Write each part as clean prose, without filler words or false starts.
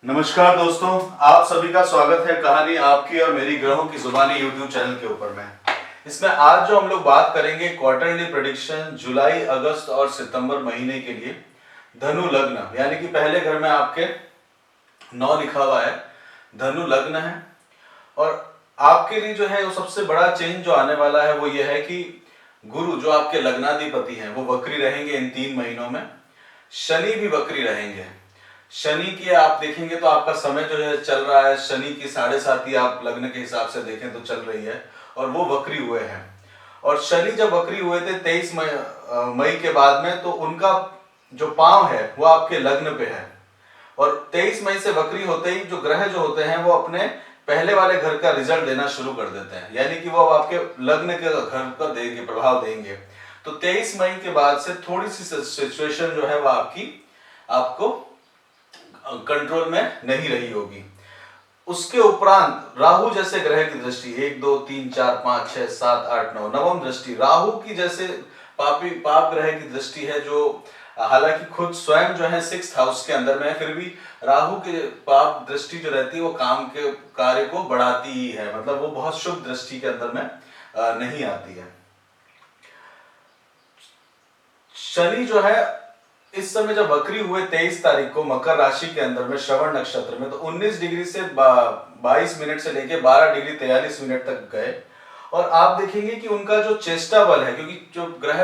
नमस्कार दोस्तों, आप सभी का स्वागत है कहानी आपकी और मेरी ग्रहों की जुबानी यूट्यूब चैनल के ऊपर में। इसमें आज जो हम लोग बात करेंगे क्वार्टरली प्रेडिक्शन जुलाई, अगस्त और सितंबर महीने के लिए धनु लग्न, यानी कि पहले घर में आपके 9 लिखा हुआ है, धनु लग्न है। और आपके लिए जो है वो सबसे बड़ा चेंज जो आने वाला है वो ये है कि गुरु जो आपके लग्नाधिपति हैं वो वक्री रहेंगे इन 3 महीनों में। शनि भी वक्री रहेंगे। शनि की आप देखेंगे तो आपका समय जो है चल रहा है, शनि की 7.5 आप लग्न के हिसाब से देखें तो चल रही है और वो वक्री हुए हैं। और शनि जब वक्री हुए थे 23 मई के बाद में, तो उनका जो पांव है वो आपके लग्न पे है। और 23 मई से वक्री होते ही जो ग्रह जो होते हैं वो अपने पहले वाले घर का रिजल्ट देना शुरू कर देते हैं, यानी कि वो आपके लग्न के घर का देंगे, प्रभाव देंगे। तो 23 मई के बाद से थोड़ी सी सिचुएशन जो है वो आपको कंट्रोल में नहीं रही होगी। उसके उपरांत राहु जैसे ग्रह की दृष्टि 1 2 3 4 5 6 7 8 9 नवम दृष्टि राहु की जैसे पाप ग्रह की दृष्टि है, जो हालांकि खुद स्वयं जो है 6th हाउस के अंदर में है, फिर भी राहु के पाप दृष्टि जो रहती है वो काम के कार्य को बढ़ाती ही है, मतलब वो बहुत शुभ दृष्टि के अंदर में नहीं आती है। शनि जो है इस समय जब वक्री हुए 23 तारीख को मकर राशि के अंदर में श्रवण नक्षत्र में, तो 19 डिग्री से 22 मिनट से लेके 12 डिग्री 43 मिनट तक गए। और आप देखेंगे कि उनका जो चेष्टा बल है, क्योंकि जो ग्रह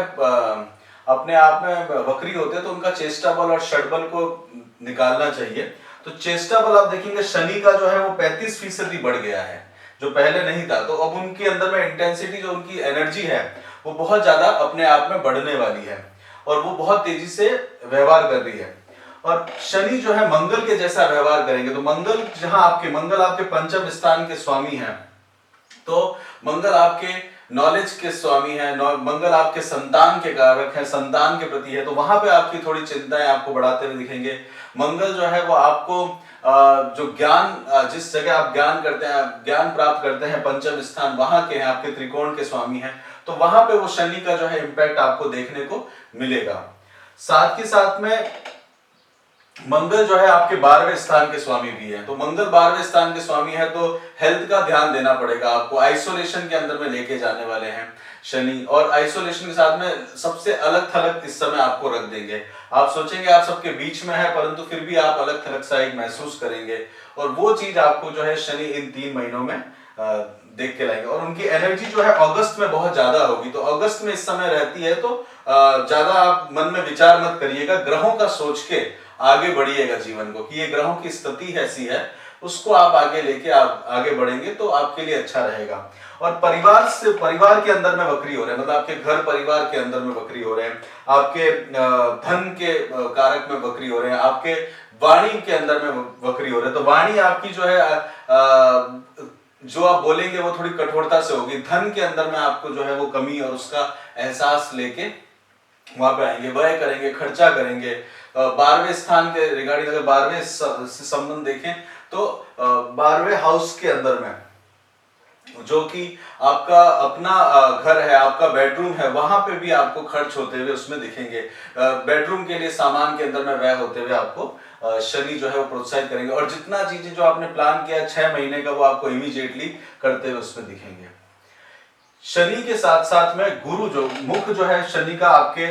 अपने आप में वक्री होते हैं तो उनका चेष्टा बल और षडबल को निकालना चाहिए। तो चेष्टा बल आप देखेंगे शनि का जो है वो 35% बढ़ गया है, जो पहले नहीं था। तो अब उनके अंदर में इंटेंसिटी, जो उनकी एनर्जी है वो बहुत ज्यादा अपने आप में बढ़ने वाली है और वो बहुत तेजी से व्यवहार कर रही है। और शनि जो है मंगल के जैसा व्यवहार करेंगे। तो मंगल आपके पंचम स्थान के स्वामी हैं, तो मंगल आपके नॉलेज के स्वामी है, मंगल आपके संतान के कारक है, संतान के प्रति है, तो वहां पे आपकी थोड़ी चिंताएं आपको बढ़ाते हुए दिखेंगे। मंगल जो है वो आपको जो ज्ञान, जिस जगह आप ज्ञान करते हैं, ज्ञान प्राप्त करते हैं, पंचम स्थान वहां के हैं, आपके त्रिकोण के स्वामी हैं, तो वहां पे वो शनि का जो है इंपैक्ट आपको देखने को मिलेगा। साथ ही साथ में मंगल जो है आपके 12वें स्थान के स्वामी भी है। तो मंगल 12वें स्थान के स्वामी है, तो हेल्थ का ध्यान देना पड़ेगा आपको। आइसोलेशन के अंदर में लेके जाने वाले हैं शनि, और आइसोलेशन के साथ में सबसे अलग थलग इस समय आपको रख देंगे। आप सोचेंगे आप सबके बीच में है, परंतु फिर भी आप अलग थलग सा एक महसूस करेंगे, और वो चीज आपको जो है शनि इन 3 महीनों में देख के लाएंगे। और उनकी एनर्जी जो है अगस्त में बहुत ज्यादा होगी। तो अगस्त में इस समय रहती है, तो ज्यादा आप मन में विचार मत करिएगा, ग्रहों का सोच के आगे बढ़िएगा जीवन को, कि ये ग्रहों की स्थिति ऐसी है, उसको आप आगे लेके आप आगे बढ़ेंगे तो आपके लिए अच्छा रहेगा। और परिवार के अंदर में वक्री हो रहे हैं, मतलब आपके घर परिवार के अंदर में वक्री हो रहे हैं, आपके धन के कारक में वक्री हो रहे हैं, आपके वाणी के अंदर में वक्री हो रहे हैं। तो वाणी आपकी जो है जो आप बोलेंगे वो थोड़ी कठोरता से होगी। धन के अंदर में आपको जो है वो कमी और उसका एहसास लेके वहां पे आएंगे, व्यय करेंगे, खर्चा करेंगे। 12वें स्थान के रिगार्डिंग अगर 12वें से संबंध देखें तो 12वें हाउस के अंदर में जो कि आपका अपना घर है, आपका बेडरूम है, वहां पे भी आपको खर्च होते हुए उसमें दिखेंगे। बेडरूम के लिए सामान के अंदर में व्यय होते हुए आपको शनि जो है वो प्रोत्साहित करेंगे, और जितना चीजें जो आपने प्लान किया 6 महीने का वो आपको इमीडिएटली करते हुए उसमें दिखेंगे। शनि के साथ साथ में गुरु जो मुख जो है शनि का आपके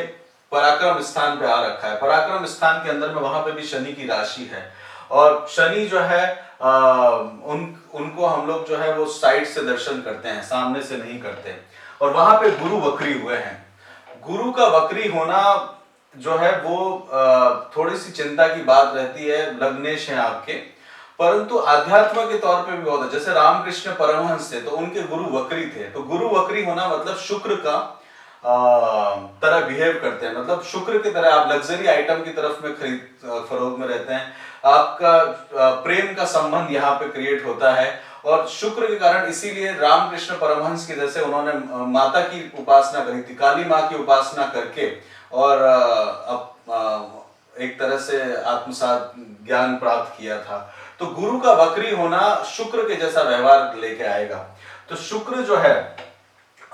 पराक्रम स्थान पे आ रखा है। पराक्रम स्थान के अंदर में वहां पे भी शनि की राशि है, और शनि जो है उनको हम लोग जो है वो साइड से दर्शन करते हैं, सामने से नहीं करते। और वहां पे गुरु वक्री हुए हैं। गुरु का वक्री होना जो है वो थोड़ी सी चिंता की बात रहती है, लग्नेश है आपके, परंतु आध्यात्म के तौर पे भी बहुत है। जैसे रामकृष्ण परमहंस थे तो उनके गुरु वक्री थे, तो गुरु वक्री होना मतलब शुक्र का तरह बिहेव करते हैं, मतलब शुक्र की तरह आप लग्जरी आइटम की तरफ में खरीद फरोख्त में रहते हैं, आपका प्रेम का संबंध यहाँ पे क्रिएट होता है। और शुक्र के कारण इसीलिए रामकृष्ण परमहंस की जैसे उन्होंने माता की उपासना करी थी, काली माँ की उपासना करके, और एक तरह से आत्मसात ज्ञान प्राप्त किया था। तो गुरु का वक्री होना शुक्र के जैसा व्यवहार लेके आएगा। तो शुक्र जो है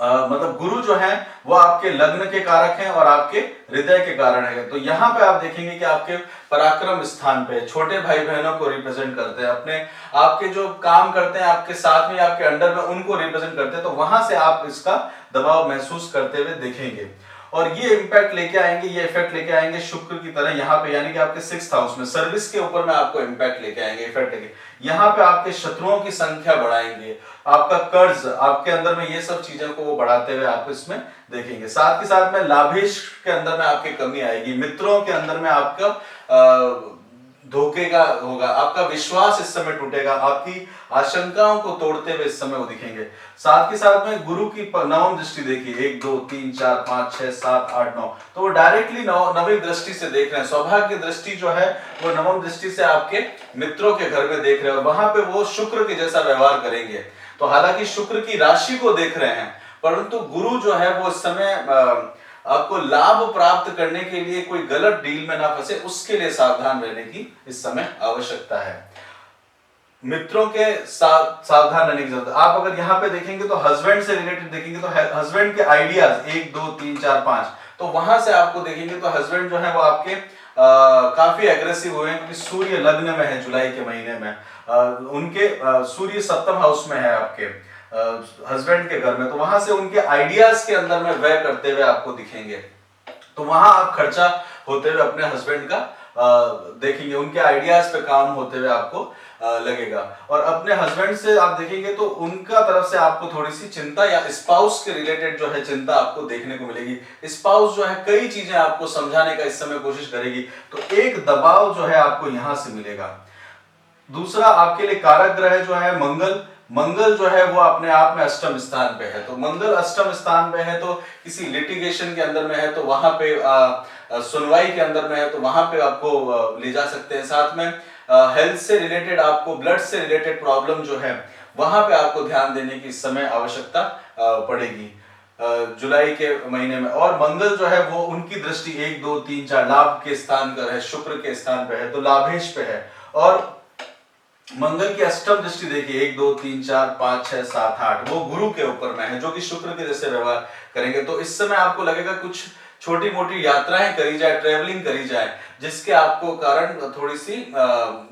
मतलब गुरु जो है वो आपके लग्न के कारक हैं और आपके हृदय के कारण है। तो यहाँ पे आप देखेंगे कि आपके पराक्रम स्थान पे छोटे भाई बहनों को रिप्रेजेंट करते हैं, अपने आपके जो काम करते हैं आपके साथ में आपके अंडर में उनको रिप्रेजेंट करते हैं। तो वहां से आप इसका दबाव महसूस करते हुए देखेंगे और ये इम्पैक्ट लेके आएंगे, ये इफेक्ट लेके आएंगे शुक्र की तरह यहाँ पे, यानी कि आपके 6th हाउस में सर्विस के ऊपर में आपको इम्पैक्ट लेके आएंगे, इफेक्ट लेके यहाँ पे आपके शत्रुओं की संख्या बढ़ाएंगे, आपका कर्ज आपके अंदर में, ये सब चीजों को वो बढ़ाते हुए आप इसमें देखेंगे। साथ के साथ में लाभेश के अंदर में आपकी कमी आएगी, मित्रों के अंदर में आपका धोखे का होगा, आपका विश्वास इस समय टूटेगा, आपकी आशंकाओं को तोड़ते हुए इस समय वो दिखेंगे। साथ के साथ में गुरु की नवम दृष्टि देखिए, 1 2 3 4 5 6 7 8 9, तो वो डायरेक्टली नवी दृष्टि से देख रहे हैं। सौभाग्य दृष्टि जो है वो नवम दृष्टि से आपके मित्रों के घर में देख रहे हैं और वहां पे वो शुक्र के जैसा व्यवहार करेंगे। तो हालांकि शुक्र की राशि को देख रहे हैं, परंतु गुरु जो है वो इस समय आपको लाभ प्राप्त करने के लिए कोई गलत डील में ना फंसे, उसके लिए सावधान रहने की इस समय आवश्यकता है। मित्रों के साथ सावधान रहने की जरूरत है। आप अगर यहाँ पे देखेंगे तो हस्बैंड से रिलेटेड देखेंगे तो हस्बैंड के आइडियाज 1 2 3 4 5, तो वहां से आपको देखेंगे तो हस्बैंड जो है वो आपके काफी एग्रेसिव हुए हैं, क्योंकि सूर्य लग्न में है जुलाई के महीने में, उनके सूर्य 7th हाउस में है आपके हस्बैंड के घर में, तो वहां से उनके आइडियाज के अंदर में व्यय करते हुए आपको दिखेंगे। तो वहां आप खर्चा होते हुए अपने हस्बैंड का देखेंगे, उनके आइडियाज पे काम होते हुए आपको लगेगा। और अपने हस्बैंड से आप देखेंगे तो उनका तरफ से आपको थोड़ी सी चिंता या स्पाउस के रिलेटेड जो है चिंता आपको देखने को मिलेगी। स्पाउस जो है कई चीजें आपको समझाने का इस समय कोशिश करेगी, तो एक दबाव जो है आपको यहां से मिलेगा। दूसरा आपके लिए कारक ग्रह जो है मंगल जो है वो अपने आप में अष्टम स्थान पे है। तो मंगल अष्टम स्थान पे है तो किसी लिटिगेशन के अंदर में है, तो वहां पे सुनवाई के अंदर में है, तो वहां पे आपको ले जा सकते हैं। साथ में हेल्थ से रिलेटेड, आपको ब्लड से रिलेटेड प्रॉब्लम जो है वहां पे आपको ध्यान देने की इस समय आवश्यकता पड़ेगी जुलाई के महीने में। और मंगल जो है वो उनकी दृष्टि 1 2 3 4 लाभ के स्थान पर है, शुक्र के स्थान पे है, तो लाभेश पे है। और मंगल की अष्टम दृष्टि देखिए 1 2 3 4 5 6 7 8, वो गुरु के ऊपर में है जो कि शुक्र के जैसे व्यवहार करेंगे। तो इस समय आपको लगेगा कुछ छोटी मोटी यात्राएं करी जाए, ट्रेवलिंग करी जाए, जिसके आपको कारण थोड़ी सी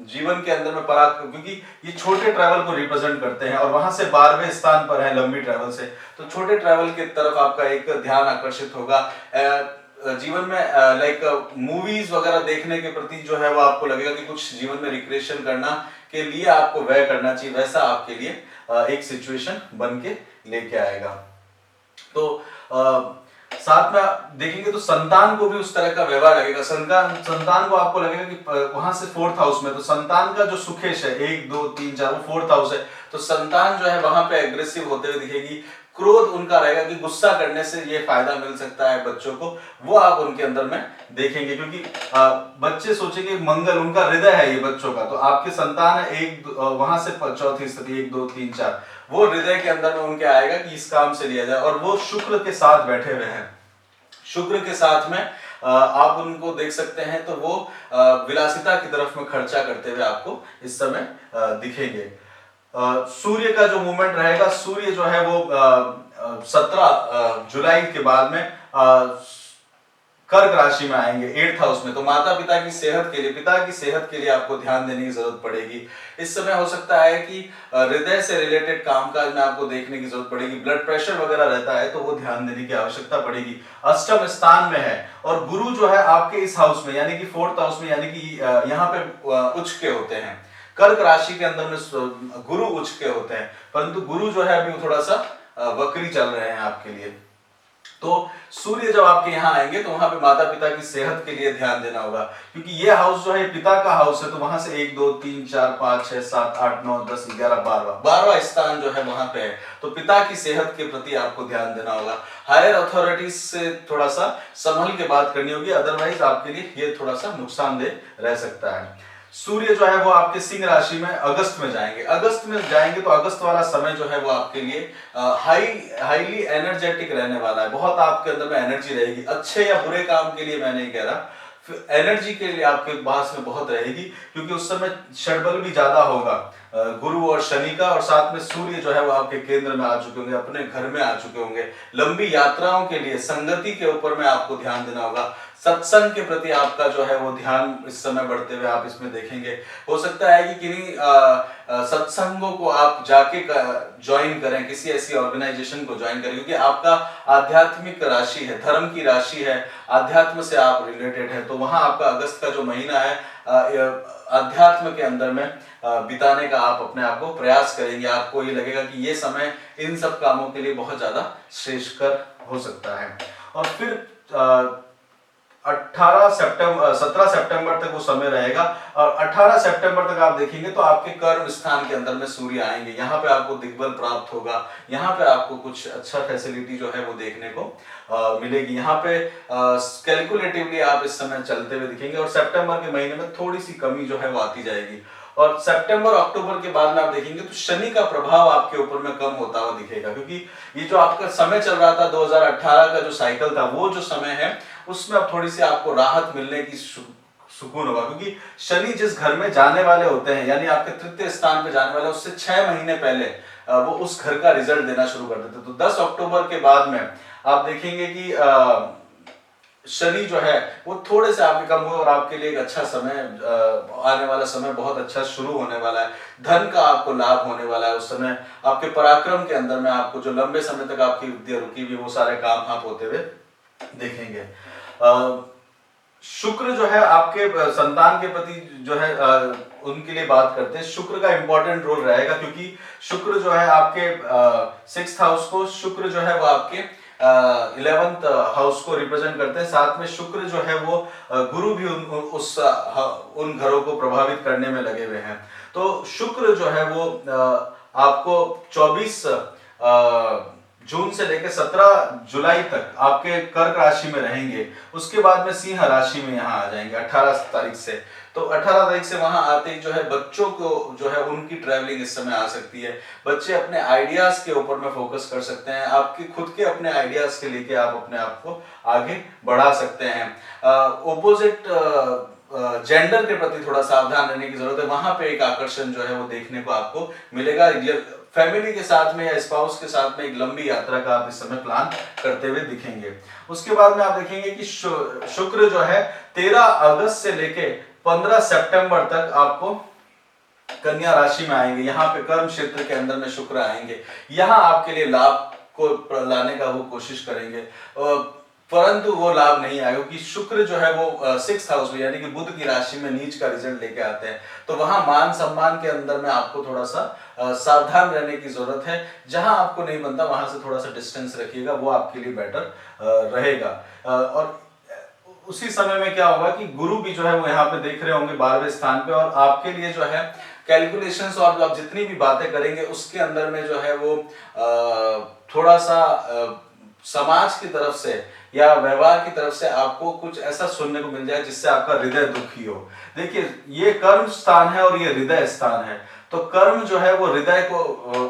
जीवन के अंदर में क्योंकि ये छोटे ट्रैवल को रिप्रेजेंट करते हैं और वहां से 12वें स्थान पर है लंबी ट्रैवल से, तो छोटे ट्रैवल की तरफ आपका एक ध्यान आकर्षित होगा। जीवन में लाइक मूवीज वगैरह देखने के प्रति जो है वो आपको लगेगा कि कुछ जीवन में रिक्रिएशन करना के लिए आपको व्यय करना चाहिए, वैसा आपके लिए एक सिचुएशन बन के लेके आएगा। तो साथ में देखेंगे तो संतान को भी उस तरह का व्यवहार लगेगा। संतान को आपको लगेगा कि वहां से 4th हाउस में, तो संतान का जो सुखेश है 1 2 3 4 वो 4th हाउस है, तो संतान जो है वहां पे एग्रेसिव होते हुए दिखेगी। क्रोध उनका रहेगा कि गुस्सा करने से ये फायदा मिल सकता है बच्चों को, वो आप उनके अंदर में देखेंगे, क्योंकि बच्चे सोचेंगे मंगल उनका हृदय है ये बच्चों का, तो आपके संतान है एक वहां से चौथी स्थिति 1 2 3 4, वो हृदय के अंदर में उनके आएगा कि इस काम से लिया जाए, और वो शुक्र के साथ बैठे हुए हैं। शुक्र के साथ में आप उनको देख सकते हैं, तो वो विलासिता की तरफ में खर्चा करते हुए आपको इस समय दिखेंगे। सूर्य का जो मूवमेंट रहेगा, सूर्य जो है वो 17 जुलाई के बाद में कर्क राशि में आएंगे 8th हाउस में, तो माता पिता की सेहत के लिए, पिता की सेहत के लिए आपको ध्यान देने की जरूरत पड़ेगी। इस समय हो सकता है कि हृदय से रिलेटेड कामकाज में आपको देखने की जरूरत पड़ेगी, ब्लड प्रेशर वगैरह रहता है तो वो ध्यान देने की आवश्यकता पड़ेगी। अष्टम स्थान में है और गुरु जो है आपके इस हाउस में यानी कि 4th हाउस में, यानी कि यहाँ पे उच्च के होते हैं। कर्क राशि के अंदर में गुरु उच्च के होते हैं, परंतु गुरु जो है अभी थोड़ा सा वक्री चल रहे हैं आपके लिए। तो सूर्य जब आपके यहाँ आएंगे तो वहां पे माता पिता की सेहत के लिए ध्यान देना होगा, क्योंकि ये हाउस जो है पिता का हाउस है, तो वहां से 1 2 3 4 5 6 7 8 9 10 11 12वां स्थान जो है वहां पे है, तो पिता की सेहत के प्रति आपको ध्यान देना होगा। हायर अथॉरिटीज से थोड़ा सा संभल के बात करनी होगी, अदरवाइज आपके लिए ये थोड़ा सा नुकसानदेह रह सकता है। सूर्य जो है वो आपके सिंह राशि में अगस्त में जाएंगे। अगस्त में जाएंगे तो अगस्त वाला समय जो है वो आपके लिए हाईली एनर्जेटिक रहने वाला है, बहुत आपके अंदर में एनर्जी रहेगी। अच्छे या बुरे काम के लिए मैं नहीं कह रहा, एनर्जी के लिए आपके पास में बहुत रहेगी, क्योंकि उस समय षडबल भी ज्यादा होगा गुरु और शनि का, और साथ में सूर्य जो है वो आपके केंद्र में आ चुके होंगे, अपने घर में आ चुके होंगे। लंबी यात्राओं के लिए संगति के ऊपर में आपको ध्यान देना होगा। सत्संग के प्रति आपका जो है वो ध्यान इस समय बढ़ते हुए आप इसमें देखेंगे। हो सकता है कि किन्हीं सत्संगों को आप जाके ज्वाइन करें, किसी ऐसी ऑर्गेनाइजेशन को ज्वाइन करें, क्योंकि आपका आध्यात्मिक राशि है, धर्म की राशि है, आध्यात्म से आप रिलेटेड है, तो वहां आपका अगस्त का जो महीना है अध्यात्म के अंदर में बिताने का आप अपने आप को प्रयास करेंगे। आपको ये लगेगा कि ये समय इन सब कामों के लिए बहुत ज्यादा श्रेष्ठकर हो सकता है। और फिर 17 सितंबर तक वो समय रहेगा, और 18 सितंबर तक आप देखेंगे तो आपके कर्म स्थान के अंदर में सूर्य आएंगे। यहाँ पे आपको दिग्बल प्राप्त होगा, यहाँ पे आपको कुछ अच्छा फैसिलिटी जो है वो देखने को मिलेगी। यहाँ पे कैलकुलेटिवली आप इस समय चलते हुए दिखेंगे, और सितंबर के महीने में थोड़ी सी कमी जो है वो आती जाएगी। और सितंबर अक्टूबर के बाद में आप देखेंगे तो शनि का प्रभाव आपके ऊपर में कम होता हुआ दिखेगा, क्योंकि ये जो आपका समय चल रहा था 2018 का जो साइकिल था, वो जो समय है उसमें अब थोड़ी सी आपको राहत मिलने की सुकून होगा, क्योंकि शनि जिस घर में जाने वाले होते हैं, यानी आपके तृतीय स्थान पे जाने वाले, उससे 6 महीने पहले वो उस घर का रिजल्ट देना शुरू कर देते। तो 10 अक्टूबर के बाद में आप देखेंगे कि शनि जो है वो थोड़े से आपके कम हुए, और आपके लिए एक अच्छा समय आने वाला समय बहुत अच्छा शुरू होने वाला है। धन का आपको लाभ होने वाला है उस समय। आपके पराक्रम के अंदर में आपको जो लंबे समय तक आपकी विद्या रुकी हुई, वो सारे काम आप होते हुए देखेंगे। शुक्र जो है आपके संतान के प्रति जो है उनके लिए बात करते हैं, शुक्र का इंपॉर्टेंट रोल रहेगा, क्योंकि शुक्र जो है आपके 6th हाउस को, शुक्र जो है वो आपके 11th हाउस को रिप्रेजेंट करते हैं। साथ में शुक्र जो है वो गुरु भी उन घरों को प्रभावित करने में लगे हुए हैं। तो शुक्र जो है वो आपको 24 जून से लेकर 17 जुलाई तक आपके कर्क राशि में रहेंगे। उसके बाद में सिंह राशि में यहाँ आ जाएंगे 18 तारीख से। तो 18 तारीख से वहां आते ही जो है बच्चों को जो है उनकी ट्रैवलिंग इस समय आ सकती है। बच्चे अपने आइडियाज के ऊपर में फोकस कर सकते हैं, आपके खुद के अपने आइडियाज के लेके आप अपने आप को आगे बढ़ा सकते हैं। ओपोजिट जेंडर के प्रति थोड़ा सावधान रहने की जरूरत है, वहां पे एक आकर्षण जो है वो देखने को आपको मिलेगा। फैमिली के साथ में या स्पाउस के साथ में एक लंबी यात्रा का आप इस समय प्लान करते हुए दिखेंगे। उसके बाद में आप देखेंगे कि शुक्र जो है 13 अगस्त से लेके 15 सितंबर तक आपको कन्या राशि में आएंगे। यहाँ पे कर्म क्षेत्र के अंदर में शुक्र आएंगे, यहाँ आपके लिए लाभ को लाने का वो कोशिश करेंगे, परंतु वो लाभ नहीं आएगा, क्योंकि शुक्र जो है वो 6th हाउस में यानी कि बुध की राशि में नीच का रिजल्ट लेके आते हैं। तो वहां मान सम्मान के अंदर में आपको थोड़ा सा सावधान रहने की जरूरत है। जहां आपको नहीं बनता वहां से थोड़ा सा डिस्टेंस रखिएगा, वो आपके लिए बेटर रहेगा। और उसी समय में क्या होगा कि गुरु भी जो है वो यहाँ पे देख रहे होंगे 12वें स्थान पे, और आपके लिए जो है कैलकुलेशंस और आप जितनी भी बातें करेंगे उसके अंदर में जो है वो थोड़ा सा समाज की तरफ से या व्यवहार की तरफ से आपको कुछ ऐसा सुनने को मिल जाए जिससे आपका हृदय दुखी हो। देखिए ये कर्म स्थान है और ये हृदय स्थान है, तो कर्म जो है वो हृदय को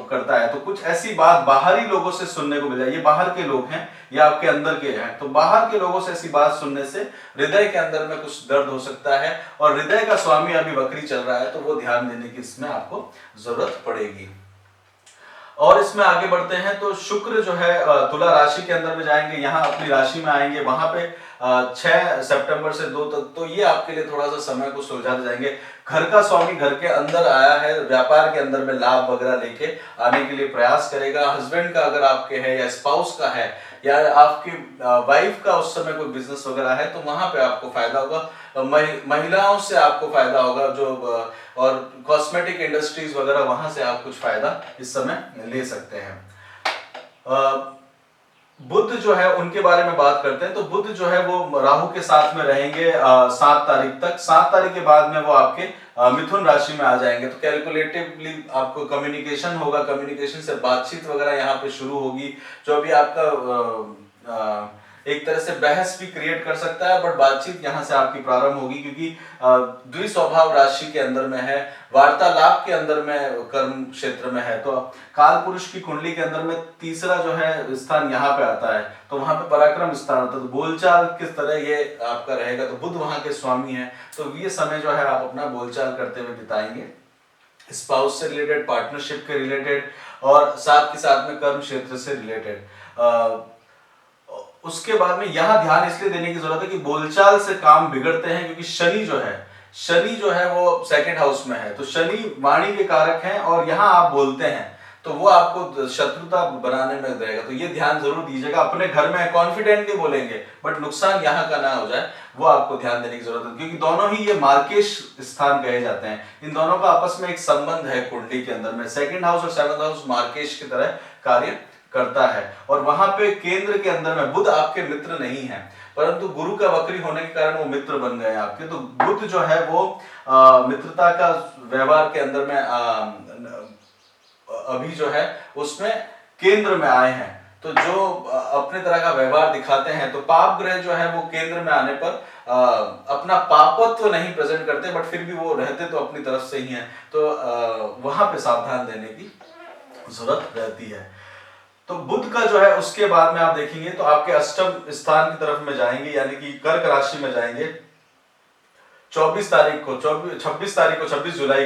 करता है, तो कुछ ऐसी बात बाहरी लोगों से सुनने को मिल जाए, ये बाहर के लोग हैं या आपके अंदर के हैं, तो बाहर के लोगों से ऐसी बात सुनने से हृदय के अंदर में कुछ दर्द हो सकता है, और हृदय का स्वामी अभी वक्री चल रहा है, तो वो ध्यान देने की इसमें आपको जरूरत पड़ेगी। और इसमें आगे बढ़ते हैं तो शुक्र जो है तुला राशि के अंदर में जाएंगे, यहाँ अपनी राशि में आएंगे, वहां पे 6 सितंबर से 2 तक, तो ये आपके लिए थोड़ा सा समय को सुलझाते जाएंगे। घर का स्वामी घर के अंदर आया है, व्यापार के अंदर में लाभ वगैरह लेके आने के लिए प्रयास करेगा। हस्बैंड का अगर आपके है या स्पाउस का है या आपकी वाइफ का उस समय कोई बिजनेस वगैरह है, तो वहां पे आपको फायदा होगा। महिलाओं से आपको फायदा होगा, जो और कॉस्मेटिक इंडस्ट्रीज वगैरह, वहां से आप कुछ फायदा इस समय ले सकते हैं। बुध जो है उनके बारे में बात करते हैं, तो बुध जो है वो राहु के साथ में रहेंगे 7 तारीख तक। 7 तारीख के बाद में वो आपके मिथुन राशि में आ जाएंगे, तो कैलकुलेटिवली आपको कम्युनिकेशन होगा, कम्युनिकेशन से बातचीत वगैरह यहाँ पे शुरू होगी। जो अभी आपका एक तरह से बहस भी क्रिएट कर सकता है, बट बातचीत यहाँ से आपकी प्रारंभ होगी, क्योंकि द्विस्वभाव राशि के अंदर में है, वार्तालाप के अंदर में कर्म क्षेत्र में है। तो काल पुरुष की कुंडली के अंदर में तीसरा जो है स्थान यहाँ पे आता है, तो वहां पे पराक्रम स्थान आता है। तो बोलचाल किस तरह ये आपका रहेगा, तो बुध वहां के स्वामी है, तो ये समय जो है आप अपना बोलचाल करते हुए बिताएंगे, स्पाउस से रिलेटेड, पार्टनरशिप के रिलेटेड, और साथ के साथ में कर्म क्षेत्र से रिलेटेड। उसके बाद में यहाँ ध्यान इसलिए देने की जरूरत है कि बोलचाल से काम बिगड़ते हैं, क्योंकि शनि जो है वो सेकंड हाउस में है, तो शनि वाणी के कारक हैं, और यहाँ आप बोलते हैं तो वो आपको शत्रुता बनाने में देगा। तो ये ध्यान जरूर दीजिएगा, अपने घर में कॉन्फिडेंटली बोलेंगे बट नुकसान यहाँ का ना हो जाए, वो आपको ध्यान देने की जरूरत है, क्योंकि दोनों ही ये मार्केश स्थान कहे जाते हैं। इन दोनों का आपस में एक संबंध है कुंडली के अंदर में, सेकंड हाउस और सेवंथ हाउस मार्केश की तरह कार्य करता है। और वहां पे केंद्र के अंदर में बुध आपके मित्र नहीं है, परंतु गुरु का वक्री होने के कारण वो मित्र बन गए आपके। तो बुध जो है वो मित्रता का व्यवहार के अंदर में अभी जो है उसमें केंद्र में आए हैं, तो जो अपने तरह का व्यवहार दिखाते हैं, तो पाप ग्रह जो है वो केंद्र में आने पर अपना पापत्व नहीं प्रेजेंट करते, बट फिर भी वो रहते तो अपनी तरफ से ही हैं, तो वहां पे सावधान देने की जरूरत रहती है। तो बुध का जो है उसके बाद में आप देखेंगे तो आपके अष्टम स्थान की तरफ में जाएंगे, यानी कि कर्क राशि में जाएंगे 26 जुलाई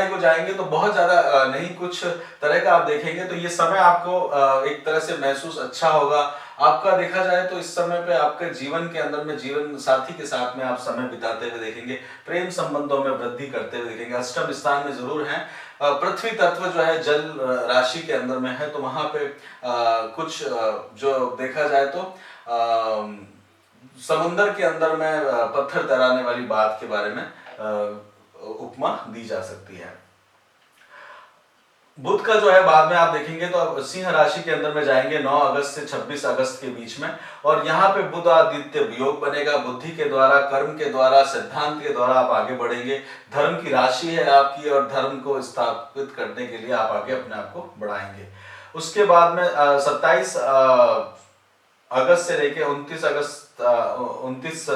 को जाएंगे। तो बहुत ज्यादा नहीं, कुछ तरह का आप देखेंगे तो ये समय आपको एक तरह से महसूस अच्छा होगा आपका। देखा जाए तो इस समय पे आपके जीवन के अंदर में जीवन साथी के साथ में आप समय बिताते हुए देखेंगे, प्रेम संबंधों में वृद्धि करते हुए देखेंगे। अष्टम स्थान में जरूर है, पृथ्वी तत्व जो है जल राशि के अंदर में है, तो वहां पे कुछ जो देखा जाए तो समुंदर के अंदर में पत्थर तैराने वाली बात के बारे में उपमा दी जा सकती है। बुध का जो है बाद में आप देखेंगे तो अब सिंह राशि के अंदर में जाएंगे 9 अगस्त से 26 अगस्त के बीच में, और यहाँ पे बुध आदित्य वियोग बनेगा। बुद्धि के द्वारा, कर्म के द्वारा, सिद्धांत के द्वारा आप आगे बढ़ेंगे। धर्म की राशि है आपकी, और धर्म को स्थापित करने के लिए आप आगे अपने आप को बढ़ाएंगे। उसके बाद में 27 अगस्त से लेके 29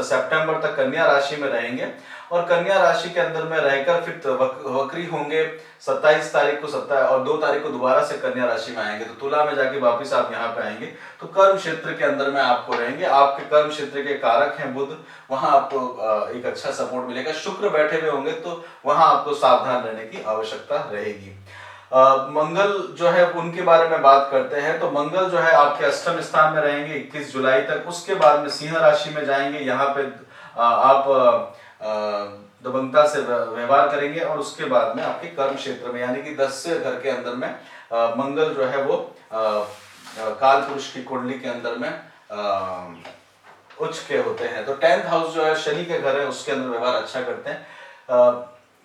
सितंबर तक कन्या राशि में रहेंगे, और कन्या राशि के अंदर में रहकर फिर वक्री होंगे 27 तारीख को, 27 और 2 तारीख को दोबारा से कन्या राशि में आएंगे, तो तुला में जाके वापिस आप यहाँ पे आएंगे। तो कर्म क्षेत्र के अंदर में आपको रहेंगे, आपके कर्म क्षेत्र के कारक हैं बुध, वहां आपको एक अच्छा सपोर्ट मिलेगा। शुक्र बैठे हुए होंगे तो वहां आपको सावधान रहने की आवश्यकता रहेगी। मंगल जो है उनके बारे में बात करते हैं, तो मंगल जो है आपके अष्टम स्थान में रहेंगे 21 जुलाई तक। उसके बाद में सिंह राशि में जाएंगे, यहाँ पे आप दबंगता से व्यवहार करेंगे, और उसके बाद में आपके कर्म क्षेत्र में यानी कि 10 घर के अंदर में मंगल जो है वो काल पुरुष की कुंडली के अंदर में उच्च के होते हैं। तो 10th हाउस जो है शनि के घर है, उसके अंदर व्यवहार अच्छा करते हैं।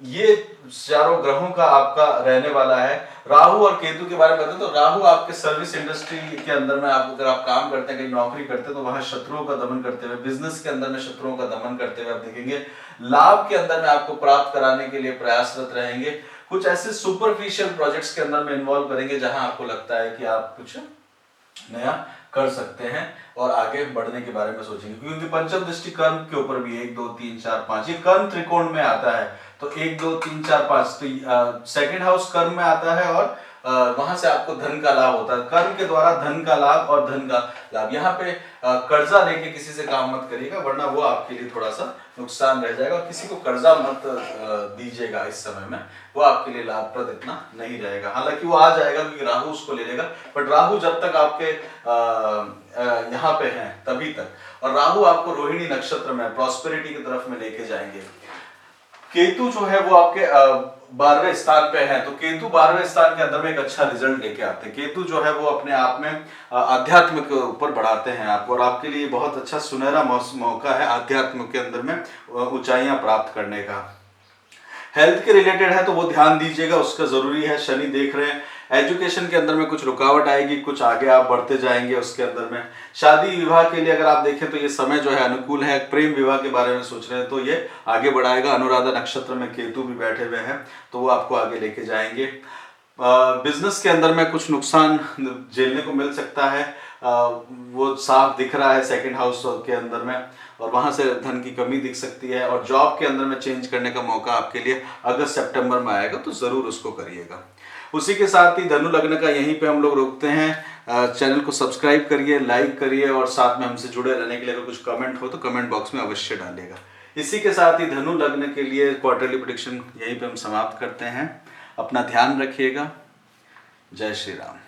ये चारों ग्रहों का आपका रहने वाला है। राहु और केतु के बारे में बताते हैं, तो राहु आपके सर्विस इंडस्ट्री के अंदर में आप अगर आप काम करते हैं, कहीं नौकरी करते हैं, तो वहां शत्रुओं का दमन करते हुए, बिजनेस के अंदर में शत्रुओं का दमन करते हुए आप देखेंगे। लाभ के अंदर में आपको प्राप्त कराने के लिए प्रयासरत रहेंगे। कुछ ऐसे सुपरफिशियल प्रोजेक्ट्स के अंदर में इन्वॉल्व करेंगे जहां आपको लगता है कि आप कुछ नया कर सकते हैं और आगे बढ़ने के बारे में सोचेंगे, क्योंकि पंचम दृष्टि कर्म के ऊपर भी 1 2 3 4 5 ये कर्म त्रिकोण में आता है। तो 1 2 3 4 5 तो सेकंड हाउस कर्म में आता है, और वहां से आपको धन का लाभ होता है। कर्म के द्वारा धन का लाभ और धन का लाभ। यहाँ पे कर्जा लेके किसी से काम मत करिएगा, वरना वो आपके लिए थोड़ा सा नुकसान रह जाएगा। और किसी को कर्जा मत दीजिएगा इस समय में, वो आपके लिए लाभप्रद इतना नहीं रहेगा। हालांकि वो आ जाएगा क्योंकि राहु उसको ले लेगा, बट राहु जब तक आपके यहाँ पे हैं तभी तक। और राहु आपको रोहिणी नक्षत्र में प्रॉस्पेरिटी की तरफ में लेके जाएंगे। केतु जो है वो आपके 12वें स्थान पे है, तो केतु 12वें स्थान के अंदर में एक अच्छा रिजल्ट लेके आते हैं। केतु जो है वो अपने आप में आध्यात्म के ऊपर बढ़ाते हैं आपको, और आपके लिए बहुत अच्छा सुनहरा मौका है आध्यात्म के अंदर में ऊंचाइयां प्राप्त करने का। हेल्थ के रिलेटेड है तो वो ध्यान दीजिएगा, उसका जरूरी है। शनि देख रहे हैं, एजुकेशन के अंदर में कुछ रुकावट आएगी, कुछ आगे आप बढ़ते जाएंगे उसके अंदर में। शादी विवाह के लिए अगर आप देखें तो ये समय जो है अनुकूल है। प्रेम विवाह के बारे में सोच रहे हैं तो ये आगे बढ़ाएगा। अनुराधा नक्षत्र में केतु भी बैठे हुए हैं तो वो आपको आगे लेके जाएंगे। बिजनेस के अंदर में कुछ नुकसान झेलने को मिल सकता है। वो साफ दिख रहा है सेकंड हाउस के अंदर में, और वहां से धन की कमी दिख सकती है। और जॉब के अंदर में चेंज करने का मौका आपके लिए अगस्त सितंबर में आएगा, तो ज़रूर उसको करिएगा। उसी के साथ ही धनु लग्न का यहीं पे हम लोग रोकते हैं। चैनल को सब्सक्राइब करिए, लाइक करिए, और साथ में हमसे जुड़े रहने के लिए अगर कुछ कमेंट हो तो कमेंट बॉक्स में अवश्य डालिएगा। इसी के साथ ही धनु लग्न के लिए क्वार्टरली प्रेडिक्शन यहीं पे हम समाप्त करते हैं। अपना ध्यान रखिएगा। जय श्री राम।